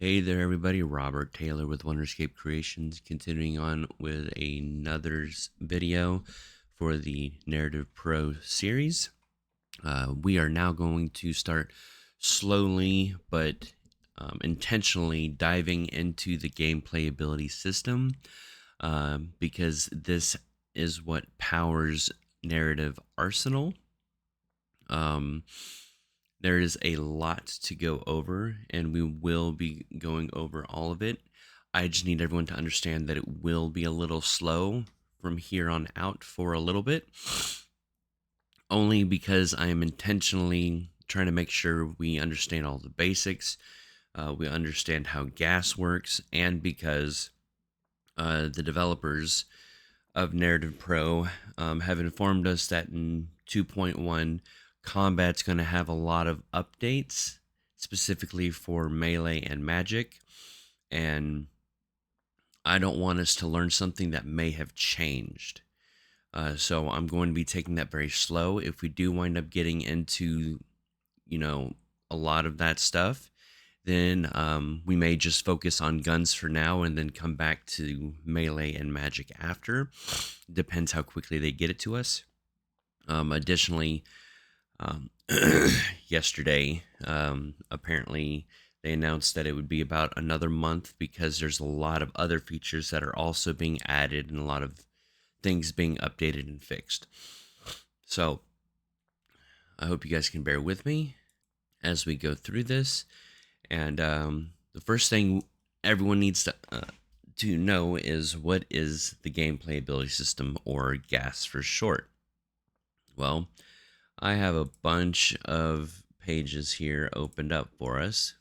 Hey there, everybody. Robert Taylor with Wonderscape Creations, continuing on with another video for the Narrative Pro series. We are now going to start slowly but intentionally diving into the gameplay ability system because this is what powers Narrative Arsenal. Um, there is a lot to go over, and we will be going over all of it. I just need everyone to understand that it will be a little slow from here on out for a little bit, only because I am intentionally trying to make sure we understand all the basics, we understand how gas works, and because the developers of Narrative Pro have informed us that in 2.1, combat's going to have a lot of updates, specifically for melee and magic. And I don't want us to learn something that may have changed. So I'm going to be taking that very slow. If we do wind up getting into, a lot of that stuff, then we may just focus on guns for now and then come back to melee and magic after. Depends how quickly they get it to us. Additionally, um, yesterday, apparently they announced that it would be about another month because there's a lot of other features that are also being added and a lot of things being updated and fixed. So I hope you guys can bear with me as we go through this. And the first thing everyone needs to know is, what is the gameplay ability system, or GAS for short? Well, I have a bunch of pages here opened up for us.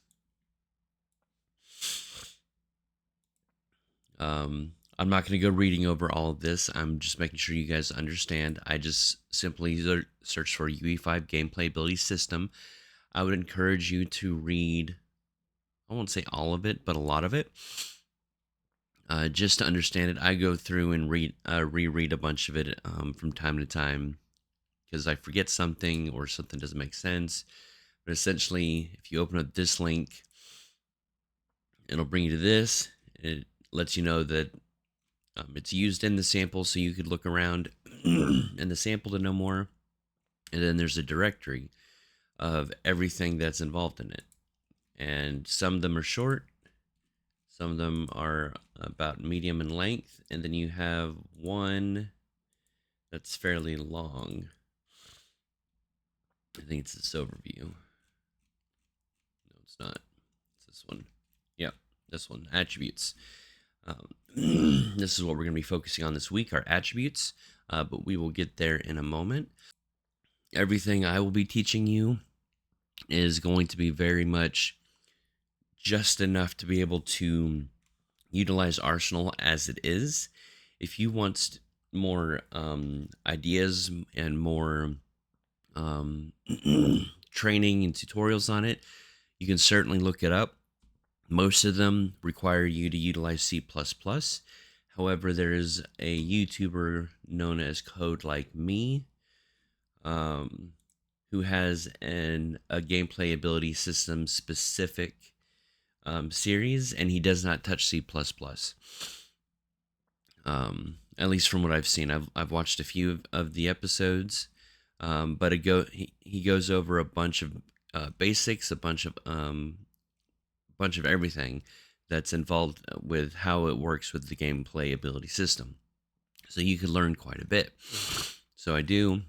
I'm not going to go reading over all of this. I'm just making sure you guys understand. I just simply search for UE5 gameplay ability system. I would encourage you to read, I won't say all of it, but a lot of it. Just to understand it, I go through and reread a bunch of it from time to time because I forget something or something doesn't make sense. But essentially, if you open up this link, it'll bring you to this. It lets you know that it's used in the sample, so you could look around in the sample to know more. And then there's a directory of everything that's involved in it. And some of them are short, some of them are about medium in length, and then you have one that's fairly long. I think it's this overview. No, it's not. It's this one. Yep, this one. Attributes. This is what we're going to be focusing on this week, our attributes, but we will get there in a moment. Everything I will be teaching you is going to be very much just enough to be able to utilize Arsenal as it is. If you want more ideas and more training and tutorials on it, you can certainly look it up. Most of them require you to utilize C++. However, there is a YouTuber known as Code Like Me, who has a gameplay ability system specific series, and he does not touch C++. At least from what I've seen. I've watched a few of the episodes, but he goes over a bunch of basics, a bunch of everything that's involved with how it works with the gameplay ability system. So you could learn quite a bit. So I do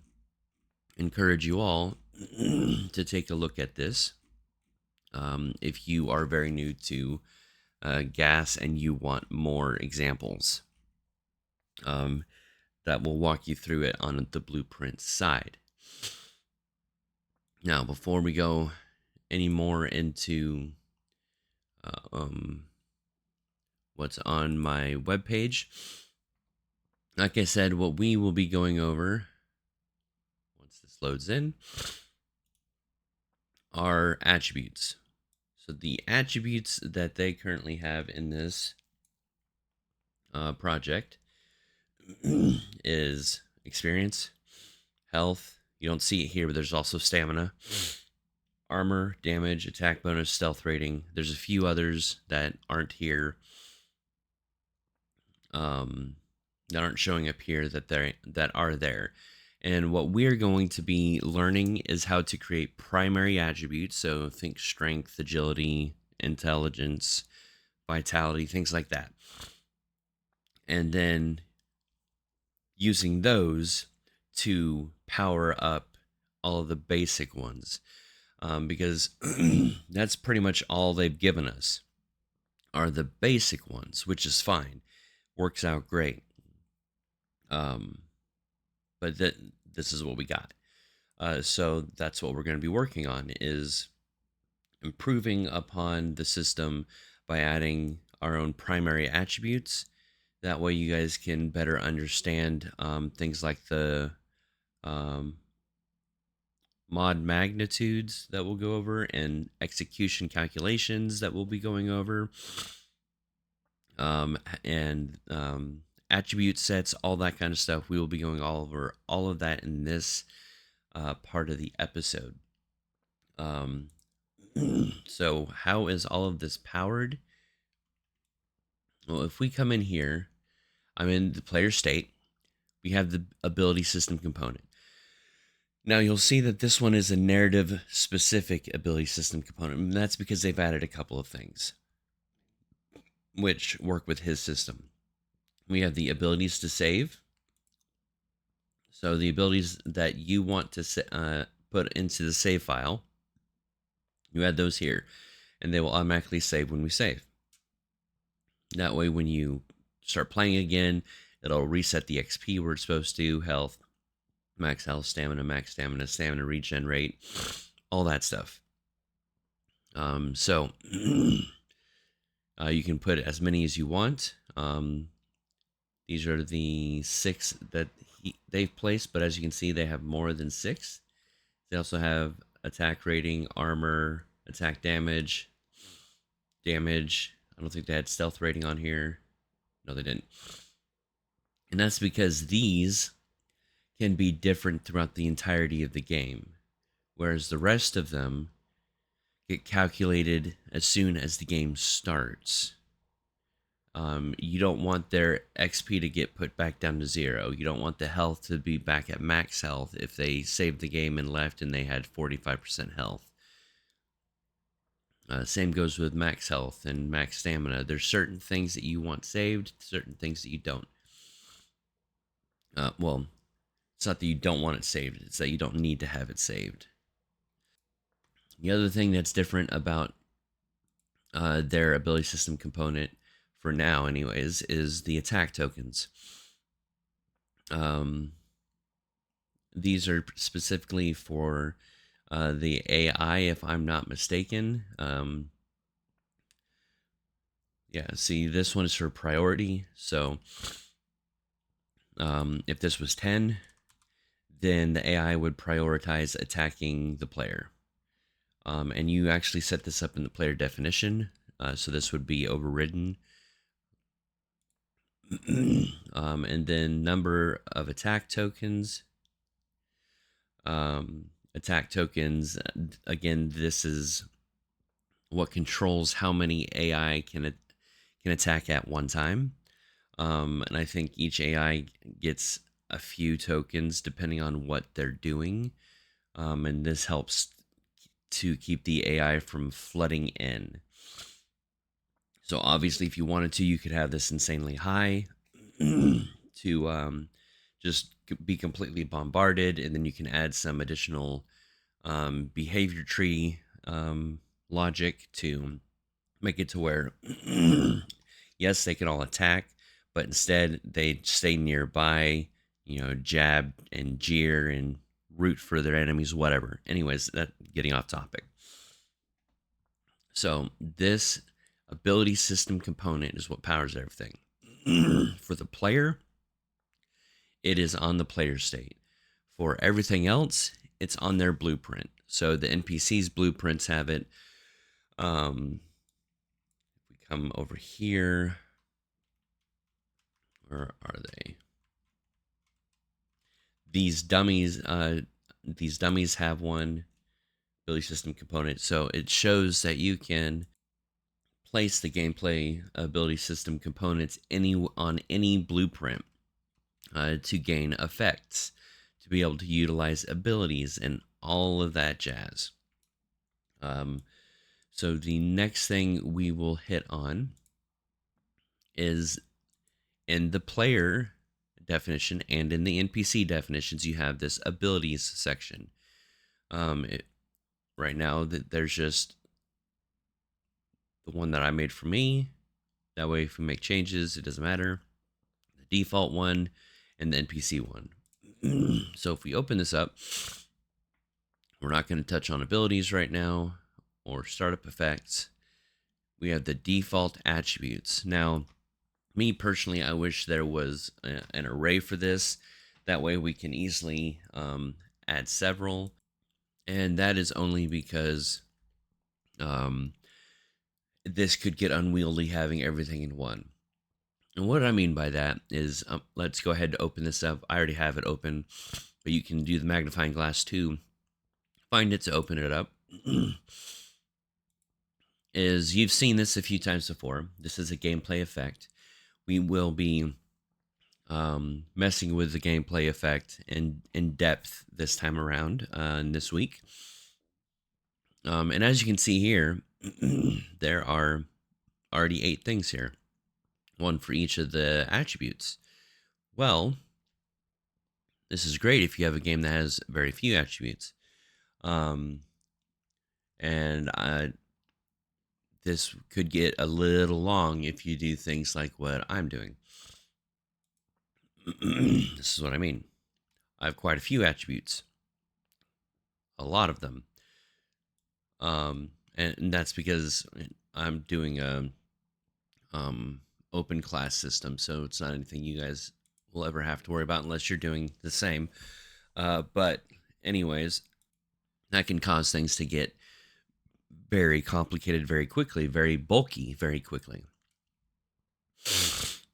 encourage you all to take a look at this. If you are very new to GAS and you want more examples, that will walk you through it on the blueprint side. Now, before we go any more into what's on my webpage, like I said, what we will be going over, once this loads in, are attributes. So the attributes that they currently have in this project is experience, health. You don't see it here, but there's also stamina, armor, damage, attack bonus, stealth rating. There's a few others that aren't here, that aren't showing up here that are there. And what we're going to be learning is how to create primary attributes. So think strength, agility, intelligence, vitality, things like that. And then using those to power up all of the basic ones, because that's pretty much all they've given us are the basic ones, which is fine, works out great. But this is what we got. So that's what we're going to be working on, is improving upon the system by adding our own primary attributes. That way you guys can better understand things like the mod magnitudes that we'll go over, and execution calculations that we'll be going over, and attribute sets, all that kind of stuff. We will be going all over all of that in this part of the episode. So how is all of this powered? Well, if we come in here, I'm in the player state. We have the ability system component. Now you'll see that this one is a narrative specific ability system component, and that's because they've added a couple of things which work with his system. We have the abilities to save. So the abilities that you want to put into the save file, you add those here, and they will automatically save when we save. That way, when you start playing again, it'll reset the XP where it's supposed to, health, max health, max stamina regen rate, all that stuff. So you can put as many as you want. These are the 6 that they've placed, but as you can see, they have more than 6. They also have attack rating, armor, attack damage. I don't think they had stealth rating on here. No, they didn't. And that's because these can be different throughout the entirety of the game, whereas the rest of them get calculated as soon as the game starts. You don't want their XP to get put back down to 0. You don't want the health to be back at max health if they saved the game and left and they had 45% health. Same goes with max health and max stamina. There's certain things that you want saved, certain things that you don't. Well, it's not that you don't want it saved, it's that you don't need to have it saved. The other thing that's different about their ability system component, for now anyways, is the attack tokens. These are specifically for the AI, if I'm not mistaken. Yeah, see, this one is for priority. So if this was 10, then the AI would prioritize attacking the player. And you actually set this up in the player definition, so this would be overridden. And then number of attack tokens. Attack tokens, again, this is what controls how many AI can attack at one time. And I think each AI gets a few tokens depending on what they're doing. And this helps to keep the AI from flooding in. So obviously, if you wanted to, you could have this insanely high to just be completely bombarded, and then you can add some additional behavior tree logic to make it to where yes, they can all attack, but instead they stay nearby, jab and jeer and root for their enemies, whatever. Anyways, that getting off topic. So this ability system component is what powers everything. For the player, it is on the player state. For everything else, it's on their blueprint. So the NPC's blueprints have it. If we come over here, where are they? These dummies have one. ability system component. So it shows that you can place the gameplay ability system components on any blueprint to gain effects, to be able to utilize abilities and all of that jazz. So the next thing we will hit on is in the player definition and in the NPC definitions, you have this abilities section. Right now, there's just the one that I made for me. That way, if we make changes, it doesn't matter. The default one and the NPC one. So if we open this up, we're not going to touch on abilities right now or startup effects. We have the default attributes. Now, me personally, I wish there was an array for this. That way we can easily add several. And that is only because this could get unwieldy having everything in one. And what I mean by that is, let's go ahead and open this up. I already have it open, but you can do the magnifying glass too. Find it to open it up. Is you've seen this a few times before. This is a gameplay effect. We will be messing with the gameplay effect in depth this time around this week. And as you can see here, there are already 8 things here. One for each of the attributes. Well, this is great if you have a game that has very few attributes. This could get a little long if you do things like what I'm doing. This is what I mean. I have quite a few attributes. A lot of them. And that's because I'm doing a open class system, so it's not anything you guys will ever have to worry about unless you're doing the same. But anyways, that can cause things to get very complicated very quickly, very bulky very quickly.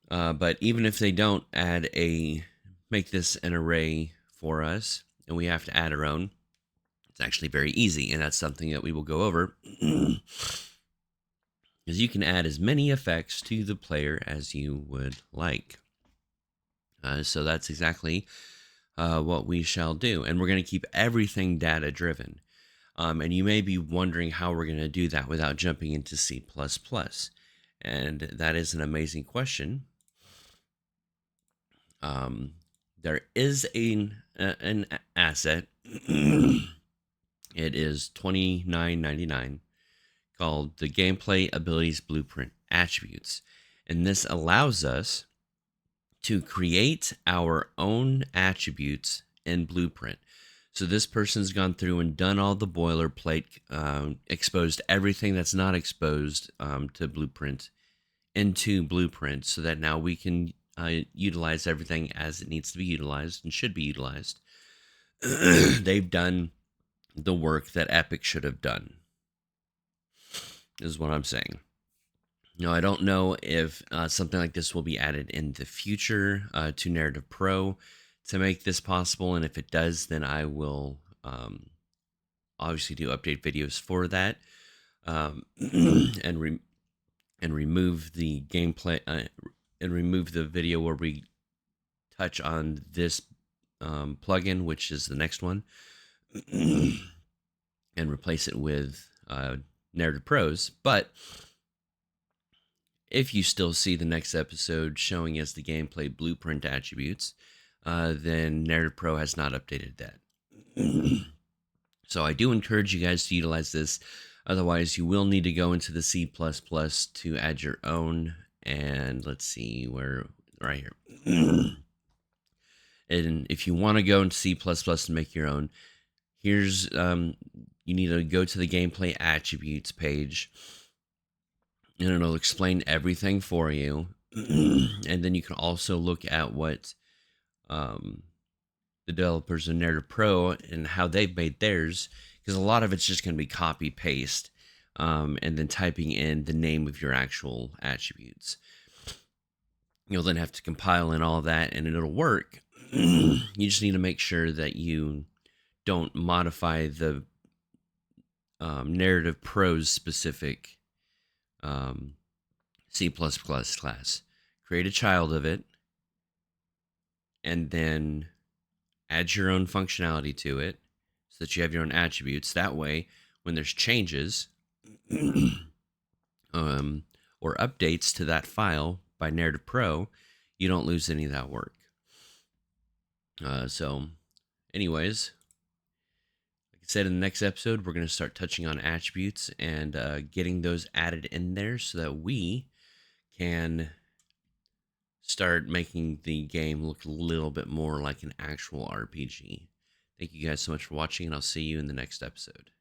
But even if they don't make this an array for us, and we have to add our own, it's actually very easy, and that's something that we will go over. Is you can add as many effects to the player as you would like. So that's exactly what we shall do, and we're going to keep everything data driven. And you may be wondering how we're going to do that without jumping into C++. And that is an amazing question. There is an asset. It is $29.99 called the Gameplay Abilities Blueprint Attributes. And this allows us to create our own attributes in Blueprint. So this person's gone through and done all the boilerplate, exposed everything that's not exposed to Blueprint into Blueprint, so that now we can utilize everything as it needs to be utilized and should be utilized. They've done the work that Epic should have done, is what I'm saying. Now, I don't know if something like this will be added in the future to Narrative Pro to make this possible, and if it does, then I will obviously do update videos for that, and remove the gameplay and remove the video where we touch on this plugin, which is the next one, and replace it with Narrative Pros. But if you still see the next episode showing us the gameplay blueprint attributes, then Narrative Pro has not updated that. So I do encourage you guys to utilize this. Otherwise, you will need to go into the C++ to add your own. And let's see where, right here. And if you want to go into C++ and make your own, here's, you need to go to the gameplay attributes page, and it'll explain everything for you. And then you can also look at what the developers in Narrative Pro and how they've made theirs, because a lot of it's just going to be copy paste and then typing in the name of your actual attributes. You'll then have to compile in all that, and it'll work. You just need to make sure that you don't modify the Narrative Prose specific C++ class. Create a child of it, and then add your own functionality to it so that you have your own attributes. That way, when there's changes or updates to that file by Narrative Pro, you don't lose any of that work. Anyways, like I said, in the next episode, we're going to start touching on attributes and getting those added in there so that we can start making the game look a little bit more like an actual RPG. Thank you guys so much for watching, and I'll see you in the next episode.